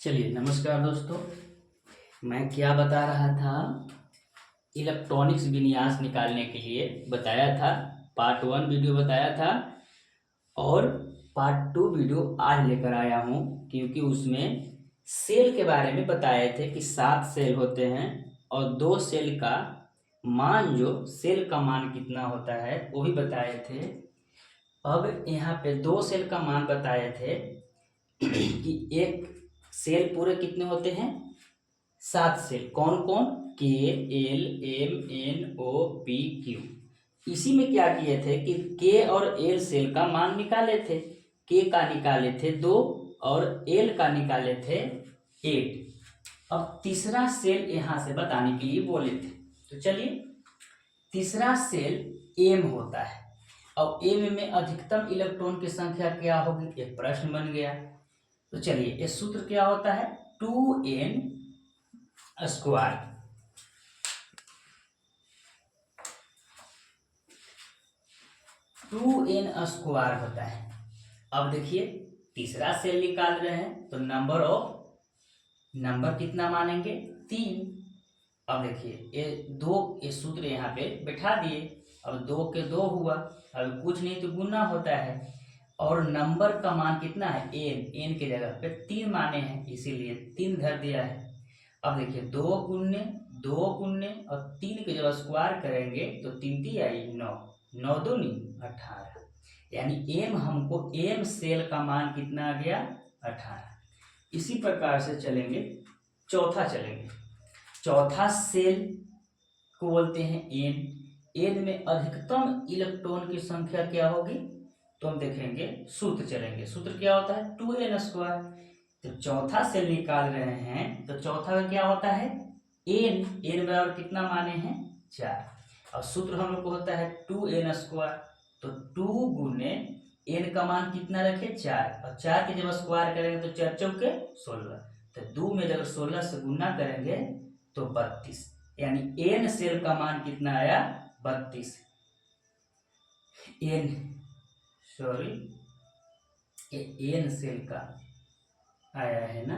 चलिए नमस्कार दोस्तों। मैं क्या बता रहा था, इलेक्ट्रॉनिक्स विन्यास निकालने के लिए बताया था। पार्ट 1 वीडियो बताया था और पार्ट 2 वीडियो आज लेकर आया हूँ, क्योंकि उसमें सेल के बारे में बताए थे कि 7 सेल होते हैं और 2 सेल का मान, जो सेल का मान कितना होता है वो भी बताए थे। अब यहाँ पे 2 सेल का मान बताए थे कि एक सेल पूरे कितने होते हैं, 7 सेल। कौन कौन? के, एल, एम, एन, ओ, पी, क्यू। इसी में क्या किए थे कि के और एल सेल का मान निकाले थे। के का निकाले थे 2 और एल का निकाले थे 8। अब तीसरा सेल यहां से बताने के लिए बोले थे, तो चलिए। तीसरा सेल एम होता है। अब एम में अधिकतम इलेक्ट्रॉन की संख्या क्या होगी, एक प्रश्न बन गया। तो चलिए, ये सूत्र क्या होता है, 2n स्क्वायर। 2n स्क्वायर होता है। अब देखिए, तीसरा सेल निकाल रहे हैं तो नंबर कितना मानेंगे, 3। अब देखिए, ये सूत्र यहाँ पे बैठा दिए। अब 2 के 2 हुआ, अब कुछ नहीं तो गुना होता है। और नंबर का मान कितना है, एन की जगह पे 3 माने हैं, इसीलिए 3 धर दिया है। अब देखिए, 2 गुने और 3 के जब स्क्वायर करेंगे तो 3 3 आई 9, 9 दूनी 18। यानी एम सेल का मान कितना आ गया, 18। इसी प्रकार से चलेंगे, चौथा सेल को बोलते हैं एन में अधिकतम इलेक्ट्रॉन की संख्या क्या होगी, तो हम देखेंगे, सूत्र क्या होता है, 2n स्क्वायर। तो चौथा सेल निकाल रहे हैं तो चौथा का क्या होता है, एन बराबर कितना माने हैं, 4। और सूत्र हम लोग को होता है 2n स्क्वायर। तो 2 गुने एन का मान कितना रखे, 4, और 4 के जब स्क्वायर करेंगे तो 4 चौके 16। तो 2 में जब 16 से गुना करेंगे तो 32। यानी एन सेल का मान कितना आया, 32। एन सेल का आया है ना,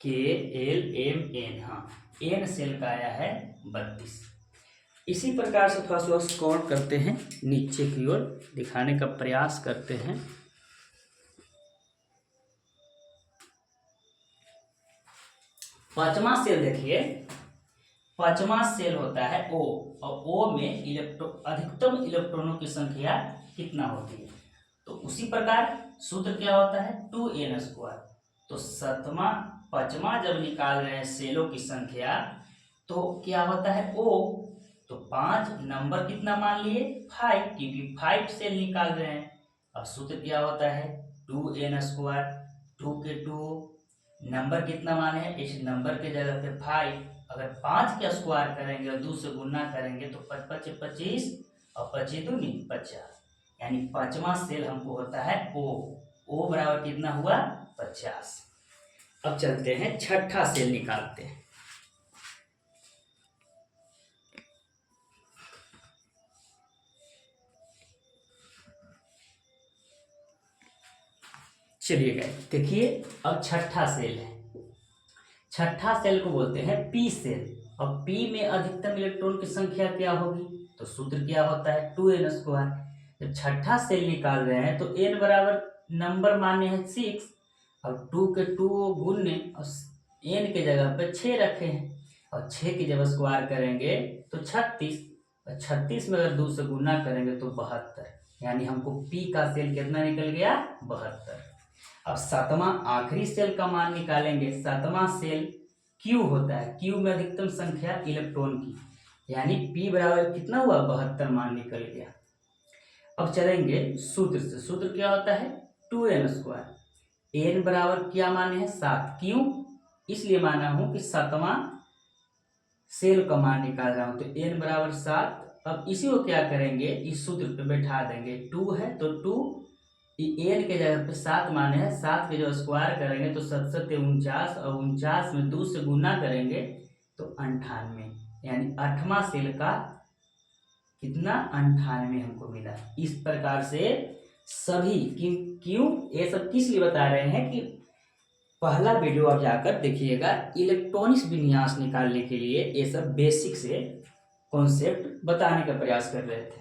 के एल एम एन, हाँ, एन सेल का आया है 32। इसी प्रकार से थोड़ा सा स्क्रॉल करते हैं नीचे की ओर, दिखाने का प्रयास करते हैं। पांचवा सेल देखिए, पांचवा सेल होता है ओ, और ओ में अधिकतम इलेक्ट्रॉनों की संख्या कितना होती है। तो उसी प्रकार सूत्र क्या होता है, 2n स्क्वायर। तो पांचवा जब निकाल रहे हैं सेलों की संख्या तो क्या होता है, ओ। तो 5 नंबर कितना मान लिए, 5, क्योंकि 5 सेल निकाल रहे हैं। अब सूत्र क्या होता है, 2n स्क्वायर। 2 के 2, नंबर कितना माने हैं, इस नंबर के जगह पे 5। अगर 5 के स्क्वायर करेंगे और 2 से गुना करेंगे तो 5 5 25 और 25 दूनी 50। यानी पांचवा सेल हमको होता है ओ बराबर कितना हुआ, 50। अब चलते हैं, छठा सेल निकालते हैं। चलिए गाइस, देखिए, अब छठा सेल है। छठा सेल को बोलते हैं पी सेल। अब पी में अधिकतम इलेक्ट्रॉन की संख्या क्या होगी, तो सूत्र क्या होता है, 2n स्क्वायर। जब छठा सेल निकाल रहे हैं तो n बराबर नंबर माने हैं 6, और 2 के 2 गुने और n के जगह पे 6 रखे हैं, और 6 की जब स्क्वायर करेंगे तो 36, और 36 में अगर 2 से गुना करेंगे तो 72। यानी हमको पी का सेल कितना निकल गया, 72। अब सातवां आखिरी सेल का मान निकालेंगे। सातवां सेल क्यू होता है, क्यू में अधिकतम संख्या इलेक्ट्रॉन की, यानी पी बराबर कितना हुआ, 72 मान निकल गया। अब चलेंगे सूत्र से, सूत्र क्या होता है, 2n स्क्वायर। एन बराबर क्या माने हैं, 7। क्यों, इसलिए माना हूं कि सातवां सेल का मान निकाल रहा हूं, तो एन बराबर 7। अब इसी को क्या करेंगे, इस सूत्र पे बैठा देंगे। 2 है तो 2, एन के जगह पे 7 माने हैं, 7 के जो स्क्वायर करेंगे तो 7 7 49, और 49 में 2 से गुना करेंगे तो 98। यानी आठवां सेल का कितना, 98 हमको मिला। इस प्रकार से सभी, क्यों ये सब किस लिए बता रहे हैं कि पहला वीडियो आप जाकर देखिएगा। इलेक्ट्रॉनिक्स विन्यास निकालने के लिए ये सब बेसिक से कॉन्सेप्ट बताने का प्रयास कर रहे थे।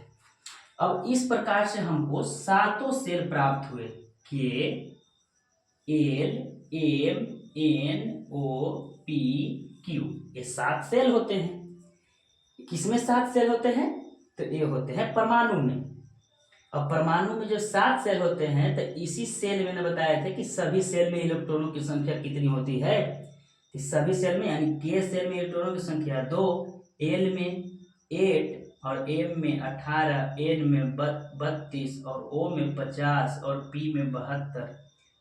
अब इस प्रकार से हमको सातों सेल प्राप्त हुए, के, एल, एम, एन, ओ, पी, क्यू, ये 7 सेल होते हैं। किसमें 7 सेल होते हैं? तो ये होते हैं परमाणु में। अब परमाणु में जो 7 सेल होते हैं, तो इसी सेल मैंने बताया था कि सभी सेल में इलेक्ट्रॉनों की संख्या कितनी होती है। इस सभी सेल में यानी के सेल में इलेक्ट्रॉनों की संख्या 2, एल में 8 और एम में 18, एन में 32 और ओ में 50 और पी में 72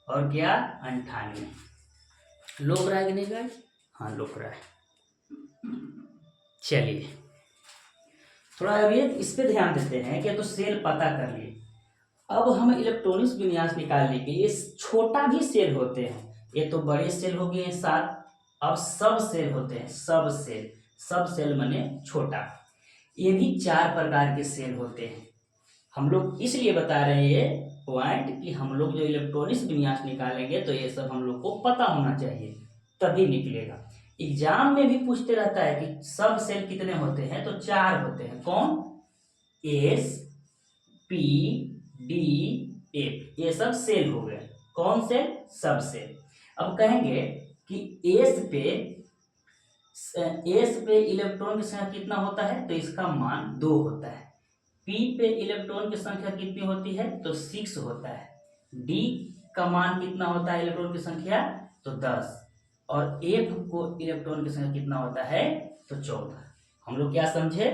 और क्या 98। लोग रहा है कि नहीं गाइस? हाँ लोग रहा है। चलिए थोड़ा अभी इस पे ध्यान देते हैं कि तो सेल पता कर लिए। अब हम इलेक्ट्रॉनिक्स विन्यास निकालने के लिए छोटा भी सेल होते हैं। ये तो बड़े सेल हो गए हैं 7। अब सब सेल होते हैं, सब सेल माने छोटा। ये भी 4 प्रकार के सेल होते हैं। हम लोग इसलिए बता रहे हैं पॉइंट कि हम लोग जो इलेक्ट्रॉनिक्स विन्यास निकालेंगे तो ये सब हम लोग को पता होना चाहिए, तभी निकलेगा। एग्जाम में भी पूछते रहता है कि सब सेल कितने होते हैं, तो 4 होते हैं। कौन? एस, पी, डी, एफ, ये सब सेल हो गए। कौन सेल? सब सेल। अब कहेंगे कि एस पे इलेक्ट्रॉन की संख्या कितना होता है, तो इसका मान 2 होता है। पी पे इलेक्ट्रॉन की संख्या कितनी होती है, तो 6 होता है। डी का मान कितना होता है इलेक्ट्रॉन की संख्या, तो 10। और एफ को इलेक्ट्रॉन की संख्या कितना होता है, तो 14। हम लोग क्या समझे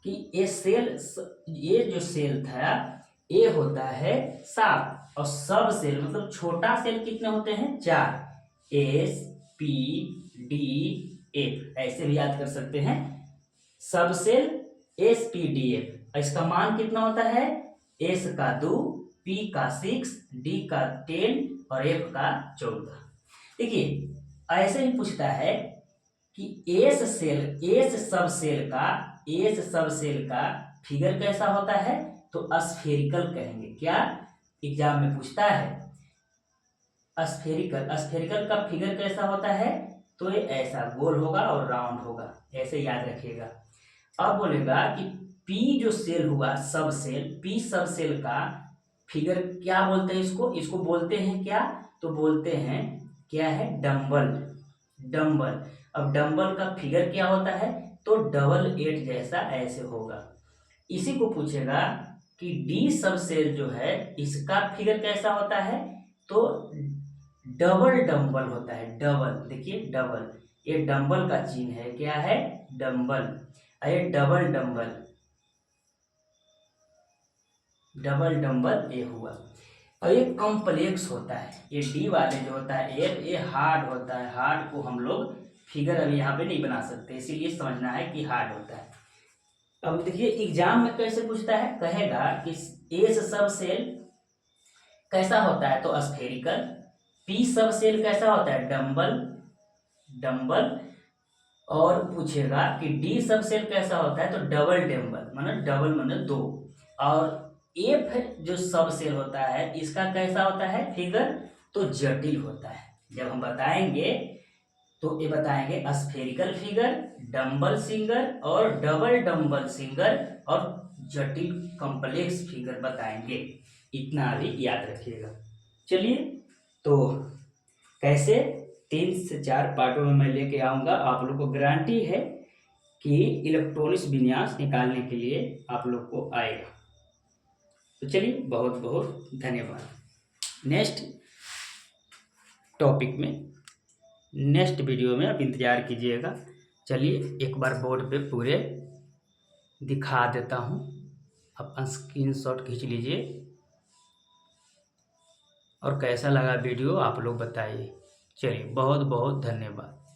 कि ये जो सेल था ये होता है 7 और सब सेल मतलब छोटा सेल कितने होते हैं, 4। एस, पी, डी, एफ, ऐसे भी याद कर सकते हैं। Sub shell S, P, D, F, इसका मान कितना होता है, एस का 2, पी का 6, डी का 10 और एफ का 14। देखिए ऐसे ही पूछता है कि एस सब सेल का फिगर कैसा होता है, तो स्फेरिकल कहेंगे। क्या एग्जाम में पूछता है? स्फेरिकल का फिगर कैसा होता है, तो ये ऐसा गोल होगा और राउंड होगा, ऐसे याद रखिएगा। अब बोलेगा कि पी जो सेल हुआ पी सब सेल का फिगर क्या बोलते हैं, इसको बोलते हैं क्या, तो बोलते हैं क्या है, डंबल। अब डंबल का फिगर क्या होता है, तो डबल 8 जैसा ऐसे होगा। इसी को पूछेगा कि डी सब सेल जो है इसका फिगर कैसा होता है, तो डबल डंबल होता है। डबल, देखिए डबल, ये डंबल का चिन्ह है, क्या है, डंबल। ये डबल डंबल ये हुआ। और ये कॉम्प्लेक्स होता है, ये डी वाले जो होता है एफ, ये हार्ड होता है। हार्ड को हम लोग फिगर अभी यहाँ पे नहीं बना सकते, इसीलिए समझना है कि हार्ड होता है। अब देखिए एग्जाम में कैसे पूछता है, कहेगा कि एस सब सेल कैसा होता है, तो स्फेरिकल। पी सब सेल कैसा होता है, डंबल। और पूछेगा कि डी सब सेल कैसा होता है, तो डबल माने 2। और एफ जो सब सेल होता है इसका कैसा होता है फिगर, तो जटिल होता है। जब हम बताएंगे तो ये बताएंगे स्फेरिकल फिगर, डंबल सिंगर और डबल डंबल सिंगर और जटिल कॉम्प्लेक्स फिगर बताएंगे। इतना अभी याद रखिएगा। चलिए तो कैसे 3 से 4 पार्टों में मैं लेके आऊँगा। आप लोग को गारंटी है कि इलेक्ट्रॉनिक्स विन्यास निकालने के लिए आप लोग को आएगा। तो चलिए बहुत बहुत धन्यवाद। नेक्स्ट टॉपिक में नेक्स्ट वीडियो में आप इंतज़ार कीजिएगा। चलिए एक बार बोर्ड पे पूरे दिखा देता हूँ, आप स्क्रीनशॉट खींच लीजिए और कैसा लगा वीडियो आप लोग बताइए। चलिए बहुत बहुत धन्यवाद।